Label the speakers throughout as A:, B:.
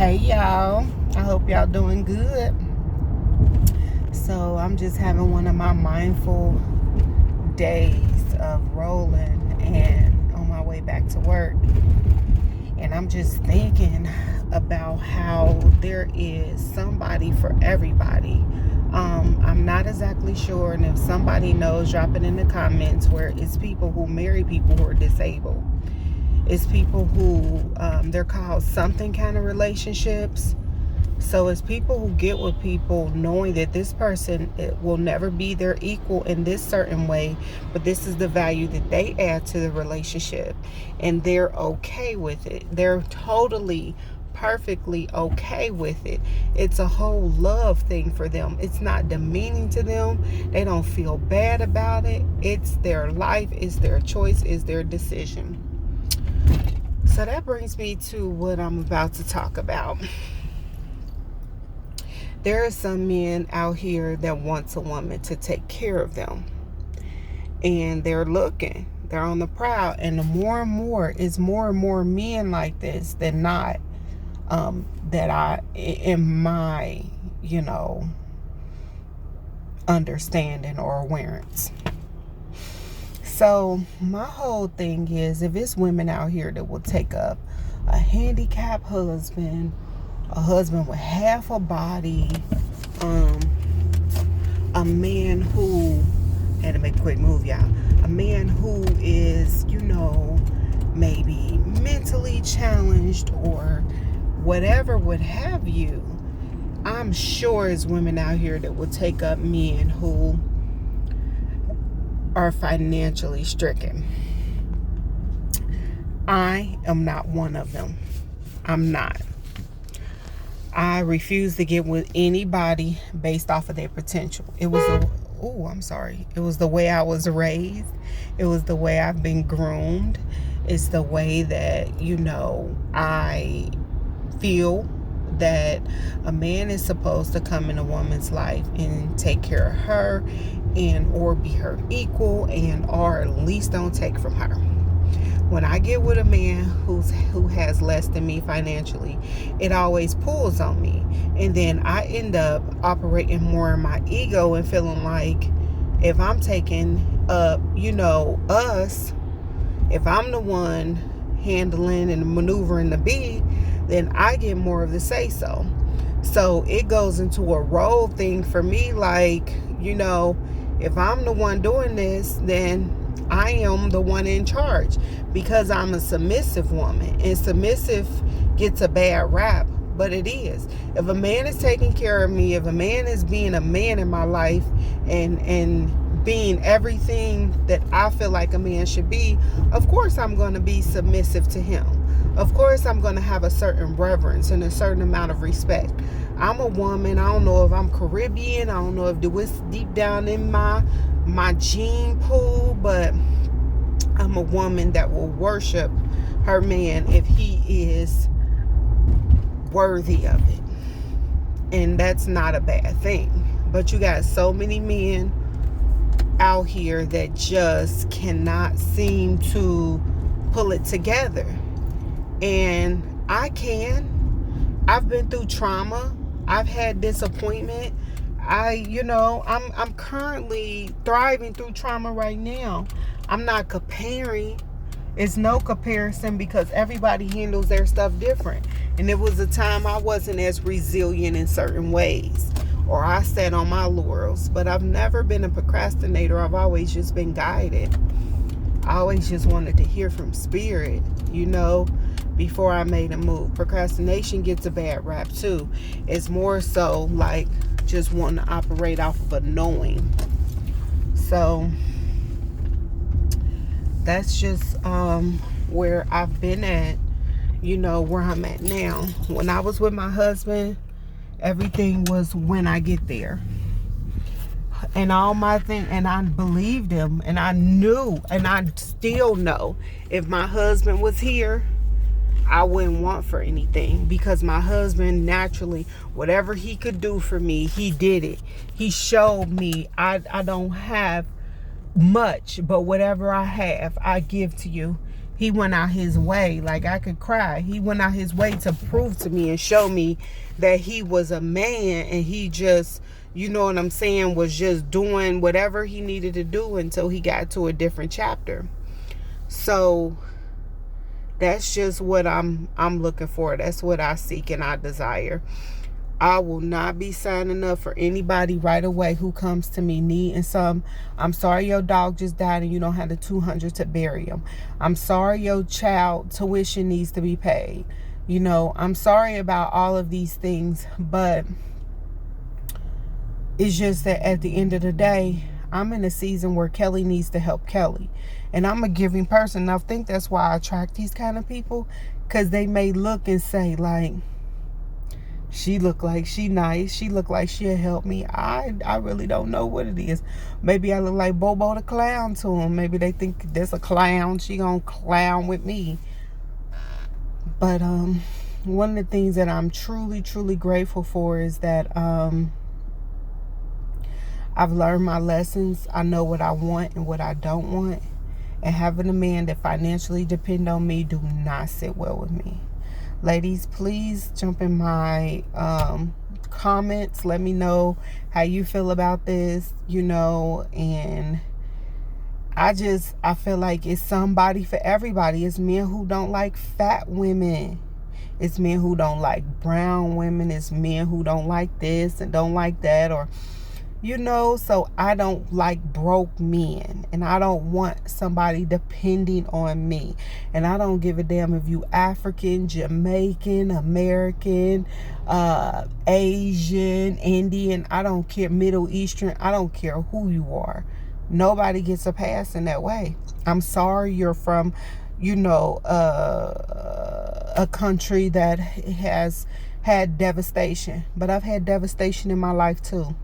A: Hey y'all, I hope y'all doing good. So I'm just having one of my mindful days of rolling and on my way back to work. And I'm just thinking about how there is somebody for everybody. I'm not exactly sure, and if somebody knows, drop it in the comments, where it's people who marry people who are disabled. It's people who they're called something kind of relationships. So it's people who get with people knowing that this person will never be their equal in this certain way, but this is the value that they add to the relationship, and they're okay with it. They're totally perfectly okay with it. It's a whole love thing for them. It's not demeaning to them. They don't feel bad about it. It's their life, it's their choice, it's their decision. So that brings me to what I'm about to talk about. There are some men out here that wants a woman to take care of them. And they're looking. They're on the prowl. And the more and more, it's more and more men like this than not, that I, in my, understanding or awareness. So my whole thing is, if it's women out here that will take up a handicapped husband, a husband with half a body, a man who, had to make a quick move, y'all, a man who is, maybe mentally challenged or whatever would have you, I'm sure there's women out here that will take up men who are financially stricken. I am not one of them. I'm not. I refuse to get with anybody based off of their potential. It was the way I was raised. It was the way I've been groomed. It's the way that, I feel that a man is supposed to come in a woman's life and take care of her and or be her equal and or at least don't take from her. When I get with a man who has less than me financially, it always pulls on me. And then I end up operating more in my ego and feeling like if I'm taking up, us, if I'm the one handling and maneuvering the bee, then I get more of the say so. So it goes into a role thing for me, like, if I'm the one doing this, then I am the one in charge because I'm a submissive woman, and submissive gets a bad rap, but it is. If a man is taking care of me, if a man is being a man in my life and being everything that I feel like a man should be, of course I'm going to be submissive to him. Of course I'm going to have a certain reverence and a certain amount of respect. I'm a woman. I don't know if I'm Caribbean. I don't know if it's deep down in my gene pool, but I'm a woman that will worship her man if he is worthy of it. And that's not a bad thing. But you got so many men out here that just cannot seem to pull it together. And I've been through trauma. I've had disappointment. I'm currently thriving through trauma right now. I'm not comparing. It's no comparison because everybody handles their stuff different. And there was a time I wasn't as resilient in certain ways, or I sat on my laurels. But I've never been a procrastinator. I've always just been guided. I always just wanted to hear from spirit, before I made a move. Procrastination gets a bad rap too. It's more so like just wanting to operate off of a knowing. So that's just where I've been at, where I'm at now. When I was with my husband, everything was when I get there. And all my thing, and I believed him, and I knew, and I still know, if my husband was here, I wouldn't want for anything, because my husband naturally, whatever he could do for me, he did it. He showed me I don't have much, but whatever I have, I give to you. He went out his way, like I could cry. He went out his way to prove to me and show me that he was a man, and he just, you know what I'm saying, was just doing whatever he needed to do until he got to a different chapter. So that's just what I'm looking for. That's what I seek and I desire. I will not be signing up for anybody right away who comes to me needing some. I'm sorry your dog just died and you don't have the $200 to bury him. I'm sorry your child tuition needs to be paid. You know, I'm sorry about all of these things, but it's just that at the end of the day, I'm in a season where Kelly needs to help Kelly. And I'm a giving person. And I think that's why I attract these kind of people, because they may look and say, like, she look like she nice. She look like she'll help me. I really don't know what it is. Maybe I look like Bobo the clown to them. Maybe they think there's a clown. She gonna clown with me. But one of the things that I'm truly, truly grateful for is that I've learned my lessons. I know what I want and what I don't want. And having a man that financially depend on me do not sit well with me. Ladies, please jump in my comments. Let me know how you feel about this, you know. And I feel like it's somebody for everybody. It's men who don't like fat women. It's men who don't like brown women. It's men who don't like this and don't like that, or you know. So I don't like broke men, and I don't want somebody depending on me. And I don't give a damn if you African, Jamaican, American, Asian, Indian. I don't care, Middle Eastern. I don't care who you are. Nobody gets a pass in that way. I'm sorry you're from, you know, a country that has had devastation, but I've had devastation in my life too.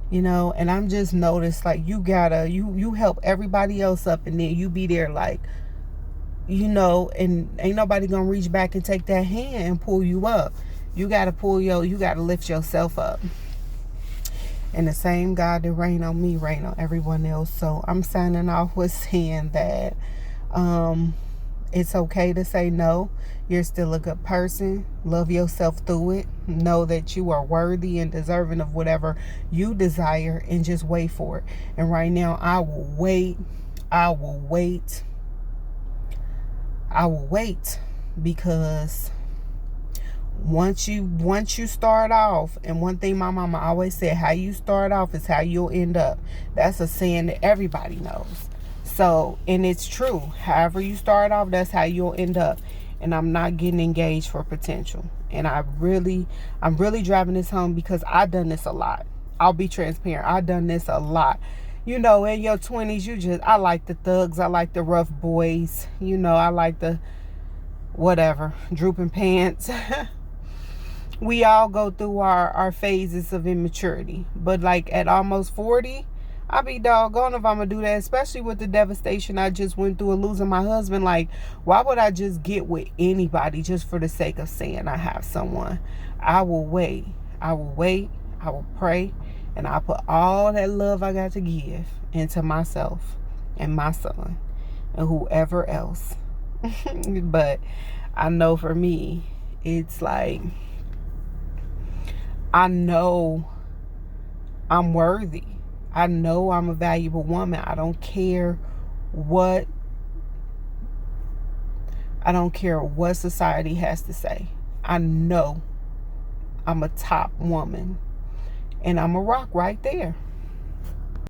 A: You know, and I'm just noticed, like, you gotta, you help everybody else up, and then you be there, like, you know, and ain't nobody gonna reach back and take that hand and pull you up. You gotta you gotta lift yourself up. And the same God that rain on me, rain on everyone else. So I'm signing off with saying that it's okay to say no. You're still a good person. Love yourself through it. Know that you are worthy and deserving of whatever you desire, and just wait for it. And right now, I will wait. I will wait. I will wait, because once you start off, and one thing my mama always said, how you start off is how you'll end up. That's a saying that everybody knows. So, and it's true. However you start off, that's how you'll end up. And I'm not getting engaged for potential. And I'm really driving this home, because I've done this a lot. I'll be transparent. I've done this a lot. You know, in your 20s, I like the thugs. I like the rough boys. You know, I like the whatever, drooping pants. We all go through our phases of immaturity. But like at almost 40, I'll be doggone if I'm going to do that, especially with the devastation I just went through of losing my husband. Like, why would I just get with anybody just for the sake of saying I have someone? I will wait. I will wait. I will pray. And I'll put all that love I got to give into myself and my son and whoever else. But I know for me, it's like, I know I'm worthy. I know I'm a valuable woman. I don't care what society has to say. I know I'm a top woman, and I'm a rock right there.